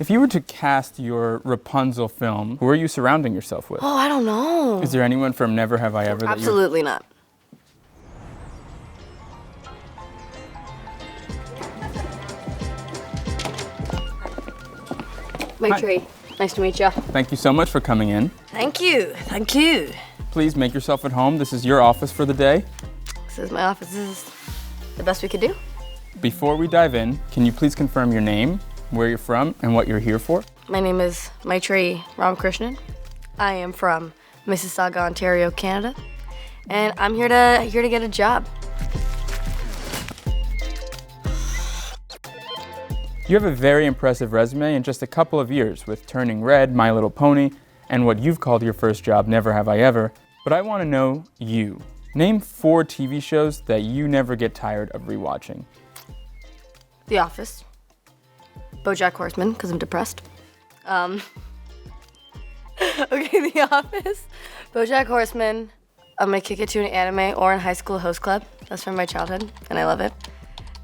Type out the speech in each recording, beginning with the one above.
If you were to cast your Rapunzel film, who are you surrounding yourself with? Oh, I don't know. Is there anyone from Never Have I Ever that Absolutely not. Maitreyi, nice to meet you. Thank you so much for coming in. Thank you. Thank you. Please make yourself at home. This is your office for the day. This is my office. This is the best we could do. Before we dive in, can you please confirm your name, where you're from, and what you're here for? My name is Maitreyi Ramakrishnan. I am from Mississauga, Ontario, Canada, and I'm here to get a job. You have a very impressive resume in just a couple of years with Turning Red, My Little Pony, and what you've called your first job, Never Have I Ever. But I want to know you. Name 4 TV shows that you never get tired of rewatching. The Office. BoJack Horseman, because I'm depressed. Okay, The Office. BoJack Horseman. I'm gonna kick it to an anime or in High School Host Club. That's from my childhood, and I love it.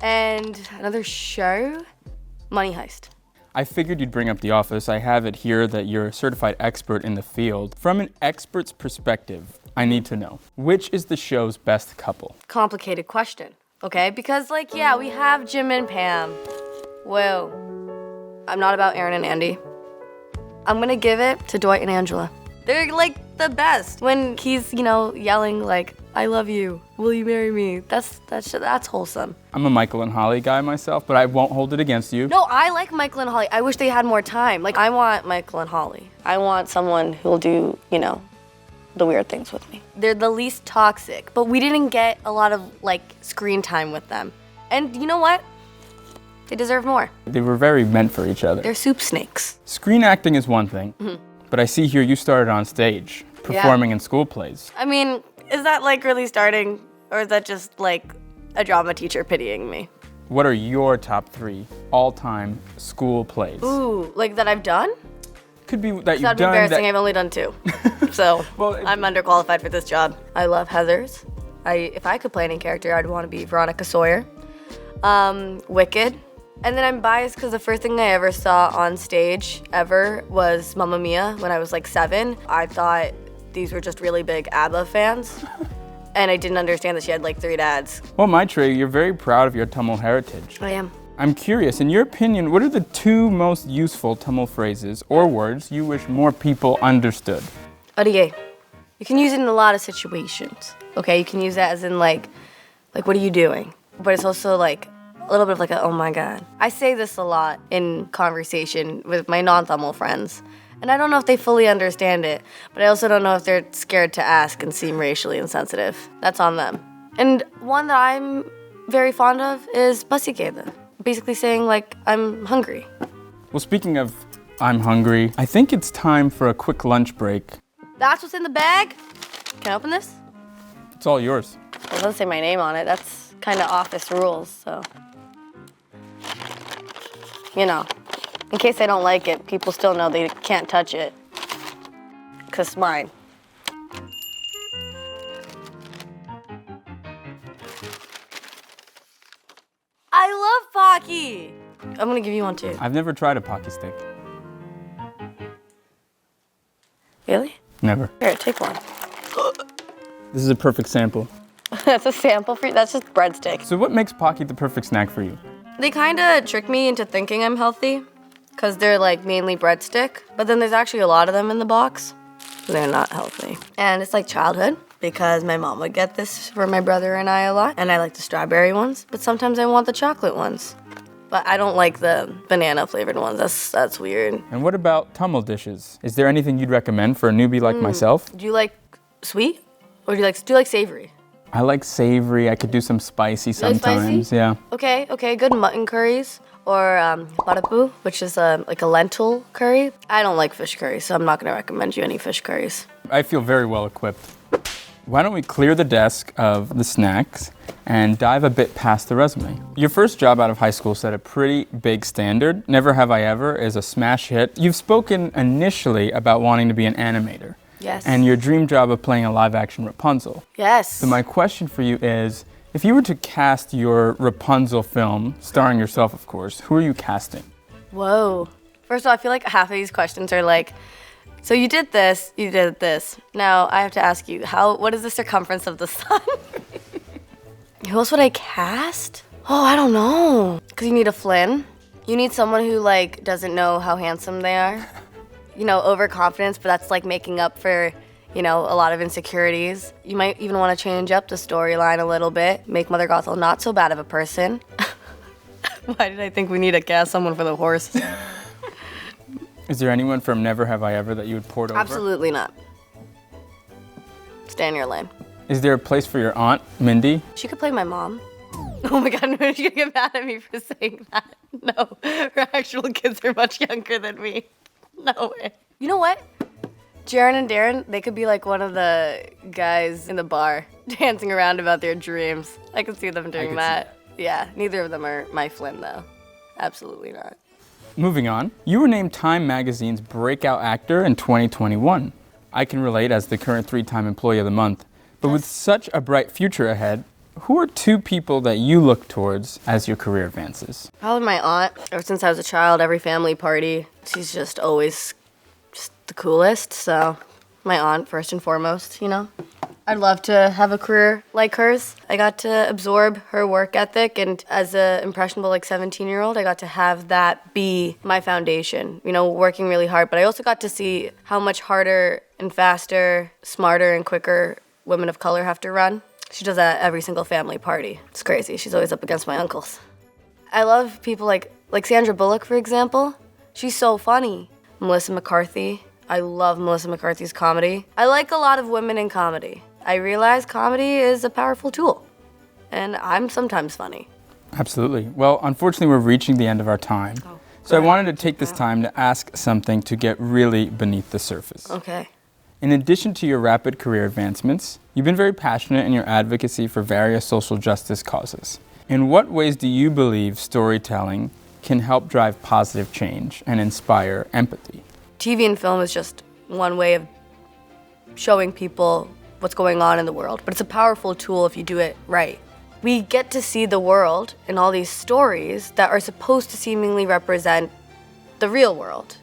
And another show, Money Heist. I figured you'd bring up The Office. I have it here that you're a certified expert in the field. From an expert's perspective, I need to know, which is the show's best couple? Complicated question, okay? Because, yeah, we have Jim and Pam. Whoa. I'm not about Aaron and Andy. I'm gonna give it to Dwight and Angela. They're, the best. When he's, yelling, I love you, will you marry me? That's wholesome. I'm a Michael and Holly guy myself, but I won't hold it against you. No, I like Michael and Holly. I wish they had more time. I want Michael and Holly. I want someone who'll do, the weird things with me. They're the least toxic, but we didn't get a lot of, screen time with them. And you know what? They deserve more. They were very meant for each other. They're soup snakes. Screen acting is one thing, but I see here you started on stage, performing in school plays. I mean, is that really starting, or is that just a drama teacher pitying me? What are your top 3 all-time school plays? Ooh, that I've done? Could be that you've That'd done. be embarrassing. I've only done 2, so Well, I'm underqualified for this job. I love Heathers. If I could play any character, I'd want to be Veronica Sawyer. Wicked. And then I'm biased because the first thing I ever saw on stage ever was Mamma Mia when I was 7. I thought these were just really big ABBA fans. And I didn't understand that she had 3 dads. Well, Maitreyi, you're very proud of your Tamil heritage. I am. I'm curious, in your opinion, what are the 2 most useful Tamil phrases or words you wish more people understood? Adiye. You can use it in a lot of situations. Okay, you can use that as in what are you doing? But it's also a little bit of oh my God. I say this a lot in conversation with my non-Tamil friends. And I don't know if they fully understand it, but I also don't know if they're scared to ask and seem racially insensitive. That's on them. And one that I'm very fond of is pasikeda. Basically saying I'm hungry. Well, speaking of I'm hungry, I think it's time for a quick lunch break. That's what's in the bag? Can I open this? It's all yours. Well, it doesn't say my name on it. That's kind of office rules, so. In case I don't like it, people still know they can't touch it. 'Cause it's mine. I love Pocky! I'm gonna give you one too. I've never tried a Pocky stick. Really? Never. Here, take one. This is a perfect sample. That's a sample for you? That's just breadsticks. So what makes Pocky the perfect snack for you? They kind of trick me into thinking I'm healthy because they're mainly breadstick, but then there's actually a lot of them in the box. They're not healthy. And it's childhood because my mom would get this for my brother and I a lot, and I like the strawberry ones, but sometimes I want the chocolate ones. But I don't like the banana flavored ones. That's weird. And what about Tamil dishes? Is there anything you'd recommend for a newbie like myself? Do you like sweet or do you like savory? I like savory. I could do some spicy You like sometimes. spicy? Yeah. Okay, good mutton curries or barapu, which is a lentil curry. I don't like fish curry, so I'm not gonna recommend you any fish curries. I feel very well equipped. Why don't we clear the desk of the snacks and dive a bit past the resume? Your first job out of high school set a pretty big standard. Never Have I Ever is a smash hit. You've spoken initially about wanting to be an animator. Yes. And your dream job of playing a live-action Rapunzel. Yes. So my question for you is, if you were to cast your Rapunzel film, starring yourself of course, who are you casting? Whoa. First of all, I feel like half of these questions are like, so you did this, you did this. Now I have to ask you, what is the circumference of the sun? Who else would I cast? Oh, I don't know. Because you need a Flynn. You need someone who like doesn't know how handsome they are. You know, overconfidence, but that's like making up for, you know, a lot of insecurities. You might even want to change up the storyline a little bit, make Mother Gothel not so bad of a person. Why did I think we need to cast someone for the horse? Is there anyone from Never Have I Ever that you would port over? Absolutely not. Stay in your lane. Is there a place for your aunt, Mindy? She could play my mom. Oh my God, no, she's gonna get mad at me for saying that. No, her actual kids are much younger than me. No way. You know what? Jaren and Darren, they could be like one of the guys in the bar dancing around about their dreams. I could see them doing that. Yeah, neither of them are my Flynn though. Absolutely not. Moving on, you were named Time Magazine's Breakout Actor in 2021. I can relate as the current 3-time Employee of the Month. But with such a bright future ahead, who are 2 people that you look towards as your career advances? Probably my aunt. Ever since I was a child, every family party, she's just always just the coolest. So my aunt, first and foremost, you know. I'd love to have a career like hers. I got to absorb her work ethic, and as an impressionable, like 17-year-old, I got to have that be my foundation, you know, working really hard. But I also got to see how much harder and faster, smarter and quicker women of color have to run. She does that at every single family party. It's crazy. She's always up against my uncles. I love people like Sandra Bullock, for example. She's so funny. Melissa McCarthy. I love Melissa McCarthy's comedy. I like a lot of women in comedy. I realize comedy is a powerful tool, and I'm sometimes funny. Absolutely. Well, unfortunately, we're reaching the end of our time. So I wanted to take this time to ask something to get really beneath the surface. Okay. In addition to your rapid career advancements, you've been very passionate in your advocacy for various social justice causes. In what ways do you believe storytelling can help drive positive change and inspire empathy? TV and film is just one way of showing people what's going on in the world, but it's a powerful tool if you do it right. We get to see the world in all these stories that are supposed to seemingly represent the real world.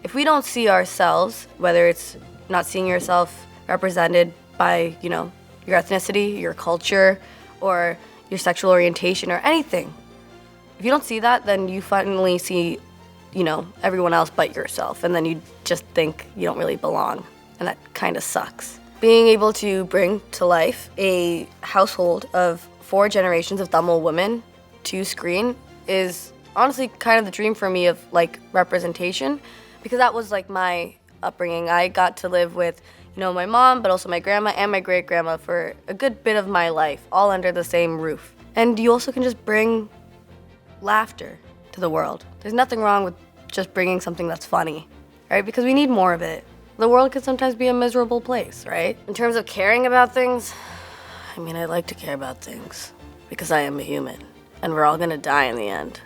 If we don't see ourselves, whether it's not seeing yourself represented by, you know, your ethnicity, your culture, or your sexual orientation or anything, if you don't see that, then you finally see, you know, everyone else but yourself, and then you just think you don't really belong, and that kind of sucks. Being able to bring to life a household of 4 generations of Tamil women to screen is honestly kind of the dream for me of like representation, because that was like my upbringing. I got to live with, you know, my mom, but also my grandma and my great-grandma for a good bit of my life, all under the same roof. And you also can just bring laughter to the world. There's nothing wrong with just bringing something that's funny, right? Because we need more of it. The world can sometimes be a miserable place, right? In terms of caring about things, I mean, I like to care about things because I am a human and we're all gonna die in the end.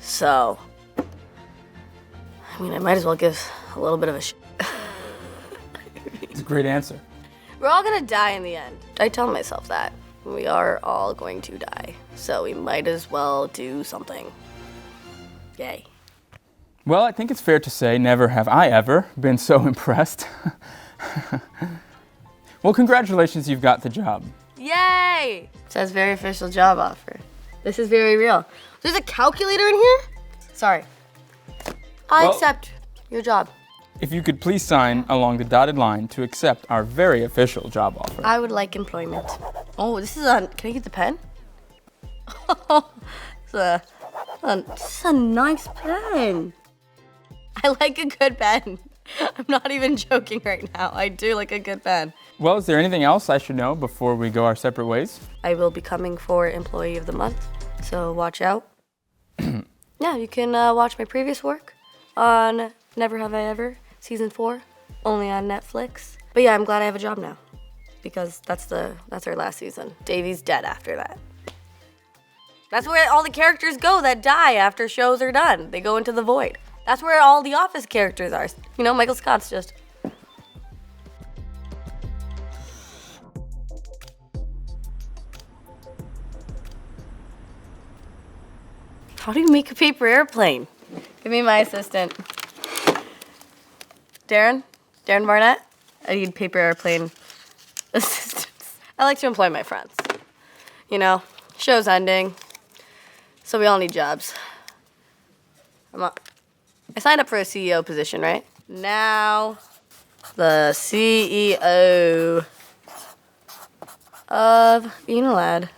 So, I mean, I might as well give a little bit of a shit. It's a great answer. We're all gonna die in the end. I tell myself that. We are all going to die. So we might as well do something. Yay. Well, I think it's fair to say never have I ever been so impressed. Well, congratulations, you've got the job. Yay! It says very official job offer. This is very real. There's a calculator in here? Sorry. I accept your job. If you could please sign along the dotted line to accept our very official job offer. I would like employment. Oh, this is can I get the pen? This is a nice pen. I like a good pen. I'm not even joking right now. I do like a good pen. Well, is there anything else I should know before we go our separate ways? I will be coming for Employee of the Month, so watch out. Yeah, you can watch my previous work on Never Have I Ever, Season 4, only on Netflix. But yeah, I'm glad I have a job now, because that's our last season. Davey's dead after that. That's where all the characters go that die after shows are done. They go into the void. That's where all the Office characters are. You know, Michael Scott's just... How do you make a paper airplane? Give me my assistant. Darren Barnett. I need paper airplane assistants. I like to employ my friends. You know, show's ending, so we all need jobs. I signed up for a CEO position, right? Now, the CEO of UNILAD.